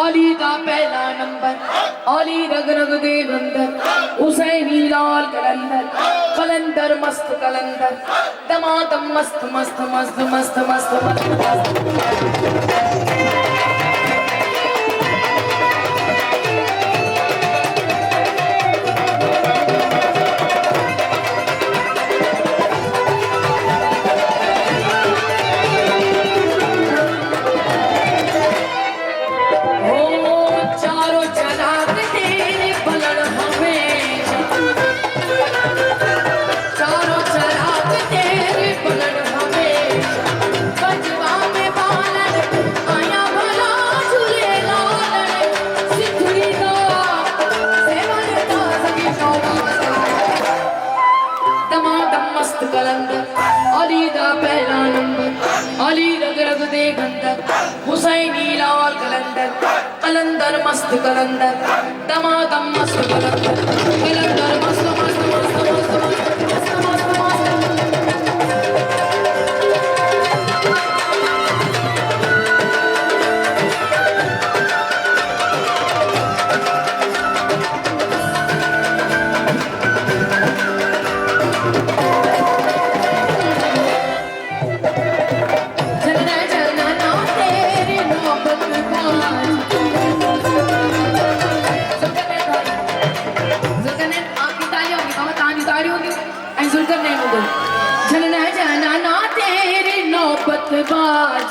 अली का पहला नंबर, अली रग रग दे बंदर, हुसैनी लाल कलंदर, कलंदर मस्त कलंदर, दमादम मस्त मस्त मस्त मस्त मस्त मस्त मस्त। अली दा पहला नंबर, अली रग रग दे गंदर, हुसैनी लाल कलंदर, कलंदर मस्त कलंदर, दमादम मस्त कलंदर, कलंदर मस्त मस्त मस्त मस्त मस्त मस्त मस्त। झलना जाना ना तेरी नौबत बाज।